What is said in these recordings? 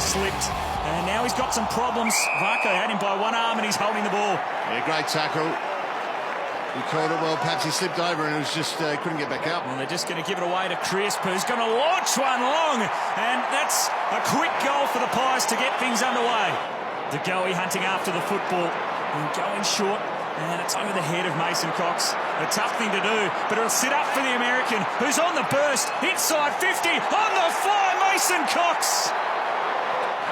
slipped. And now he's got some problems. Varco had him by one arm and he's holding the ball. Yeah, great tackle. He caught it well, perhaps he slipped over and it was just couldn't get back up. And they're just going to give it away to Crisp, who's going to launch one long. And that's a quick goal for the Pies to get things underway. De Goey hunting after the football and going short. And it's over the head of Mason Cox. A tough thing to do, but it'll sit up for the American, who's on the burst. Inside 50, on the fly, Mason Cox.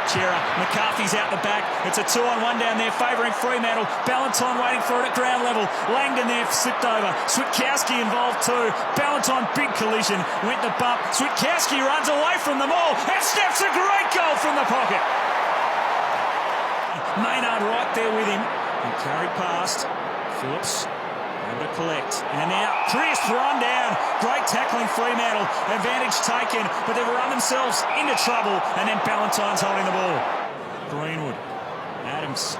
Chera, McCarthy's out the back. It's a 2-on-1 down there, favouring Fremantle. Ballantyne waiting for it at ground level. Langdon there slipped over. Switkowski involved too. Ballantyne, big collision. Went the bump. Switkowski runs away from them all and snaps a great goal from the pocket. Maynard right there with him. And carried past. Phillips able to collect. And now Crisp run down. Great tackling Fremantle. Advantage taken, but they've run themselves into trouble. And then Ballantyne's holding the ball. Greenwood. Adams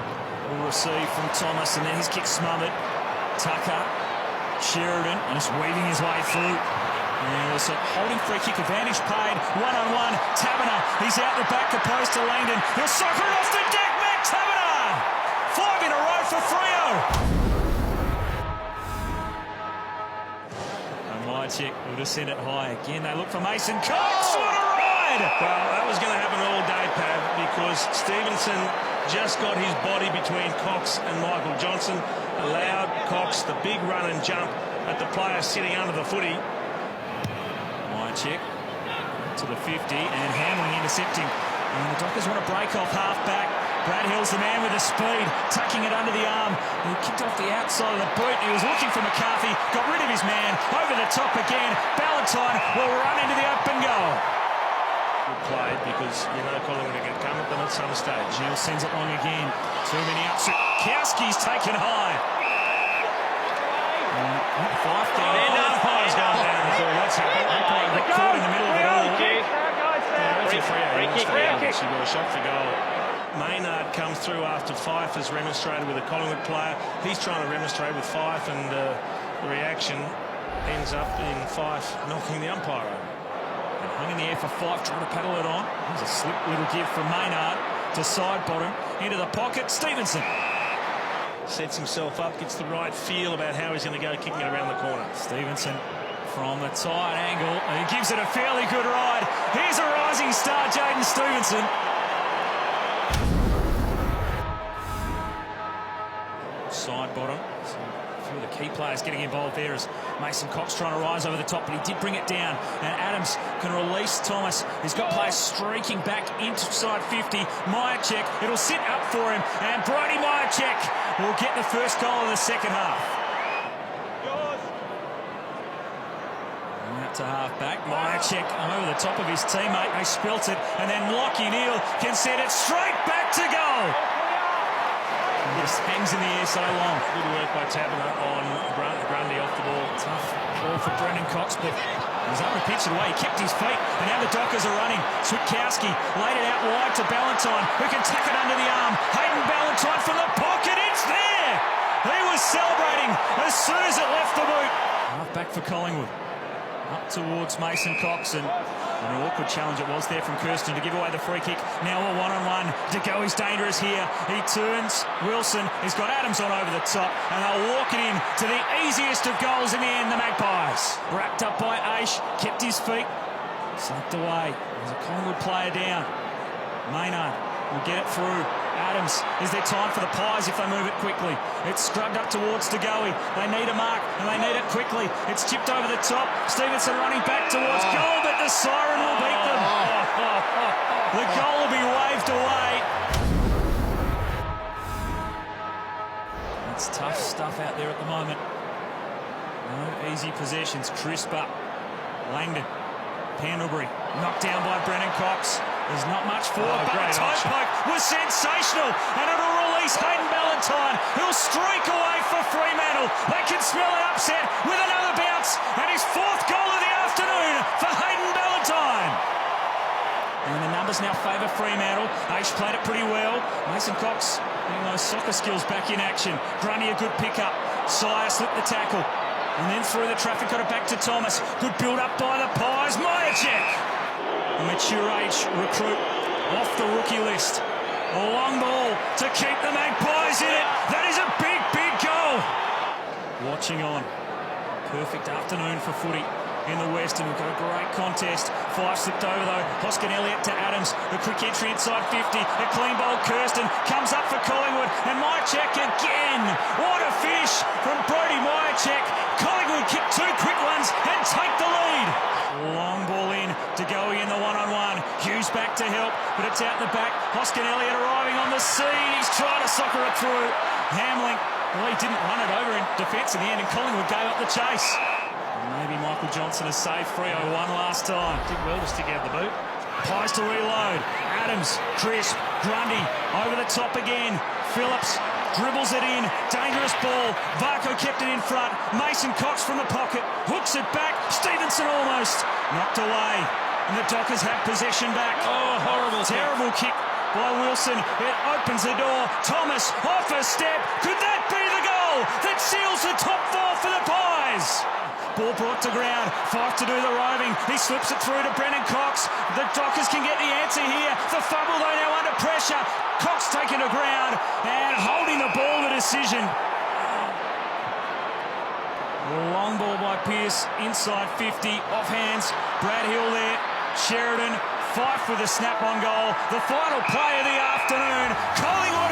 will receive from Thomas, and then his kick smothered. Tucker. Sheridan just weaving his way through. And also holding free kick advantage paid. One-on-one. Taberner. He's out the back opposed to Langdon. He'll soccer it off the deck. Matt Taberner. 5 in a row for Freo. Myercheck will just send it high again. They look for Mason Cox. What a ride! Well, that was going to happen all day, Pav, because Stevenson just got his body between Cox and Michael Johnson, allowed Cox the big run and jump at the player sitting under the footy. Myercheck to the 50 and Hamling intercepting. And the Dockers want to break off half-back. Brad Hill's the man with the speed, tucking it under the arm. He kicked off the outside of the boot. He was looking for McCarthy, got rid of his man, over the top again. Ballantyne will run into the open goal. Good play, because you know Collingwood are going to come at them at some stage. Gill sends it long again. Too many up. Switkowski's taken high. Five down. And umpire's gone down as well. That's happened. Umpire got caught in the middle of it all. She got a shot for goal. Maynard comes through after Fife has remonstrated with a Collingwood player. He's trying to remonstrate with Fife, and the reaction ends up in Fife knocking the umpire over. And hung in the air for Fife, trying to paddle it on. There's a slip little give from Maynard to side bottom into the pocket. Stevenson sets himself up, gets the right feel about how he's going to go kicking it around the corner. Stevenson from the tight angle, and he gives it a fairly good ride. Here's a rising star, Jaden Stevenson. Side bottom. So a few of the key players getting involved there as Mason Cox trying to rise over the top, but he did bring it down. And Adams can release Thomas. He's got players streaking back inside 50. Myercheck, it'll sit up for him. And Brody Myercheck will get the first goal of the second half. Out to half-back. Myercheck over the top of his teammate. They spilt it. And then Lockie Neal can send it straight back to goal. Just hangs in the air so long. Good work by Taberner on Grundy off the ball. Tough ball for Brendan Cox, but he was able to pitch it away. He kept his feet, and now the Dockers are running. Switkowski laid it out wide to Ballantyne, who can tuck it under the arm. Hayden Ballantyne from the pocket. It's there! He was celebrating as soon as it left the boot. Half back for Collingwood. Up towards Mason Cox, and an awkward challenge it was there from Kirsten to give away the free kick. Now a one-on-one. De Goey's dangerous here. He turns. Wilson. He's got Adams on over the top, and they'll walk it in to the easiest of goals in the end, the Magpies. Wrapped up by Aish. Kept his feet. Slapped away. There's a Collingwood player down. Maynard will get it through. Adams, is there time for the Pies if they move it quickly? It's scrubbed up towards De Goey. They need a mark, and they need it quickly. It's tipped over the top. Stevenson running back towards goal, but the siren will beat them. The goal will be waved away. It's tough stuff out there at the moment. No easy possessions. Crisp up. Langdon. Pendlebury. Knocked down by Brendan Cox. There's not much forward, but the toe poke was sensational, and it'll release Hayden Ballantyne, who'll streak away for Fremantle. They can smell an upset with another bounce, and his fourth goal of the afternoon for Hayden Ballantyne. And the numbers now favour Fremantle. Aish played it pretty well. Mason Cox getting those soccer skills back in action. Grundy a good pick-up. Sire slipped the tackle. And then through the traffic, got it back to Thomas. Good build-up by the Pies. Myercheck. A mature age recruit off the rookie list. A long ball to keep the Magpies in it. That is a big, big goal. Watching on. Perfect afternoon for footy in the West, and we've got a great contest. Five slipped over though. Hoskin Elliott to Adams. The quick entry inside 50. A clean ball. Kirsten comes up for Collingwood, and Myercheck again. What a finish from Brodie Myercheck. Collingwood kick two quick ones and take the lead. Long ball in to go in the one-on-one. Hughes back to help, but it's out the back. Hoskin Elliott arriving on the scene. He's trying to soccer it through. Hamling, well, he didn't run it over in defence in the end, and Collingwood gave up the chase. Maybe Michael Johnson has saved Freo one last time. Did well to stick out the boot. Pies to reload. Adams, Crisp, Grundy over the top again. Phillips dribbles it in. Dangerous ball. Varco kept it in front. Mason Cox from the pocket. Hooks it back. Stevenson almost knocked away. And the Dockers have possession back. Oh, horrible. Terrible kick by Wilson. It opens the door. Thomas off a step. Could that be the goal that seals the top four for the Pies? Ball brought to ground. Fife to do the roving. He slips it through to Brennan Cox. The Dockers can get the answer here. The fumble though now under pressure. Cox taken to ground and holding the ball, the decision. Long ball by Pearce inside 50. Off hands. Brad Hill there. Sheridan. Fife with a snap on goal. The final play of the afternoon. Collingwood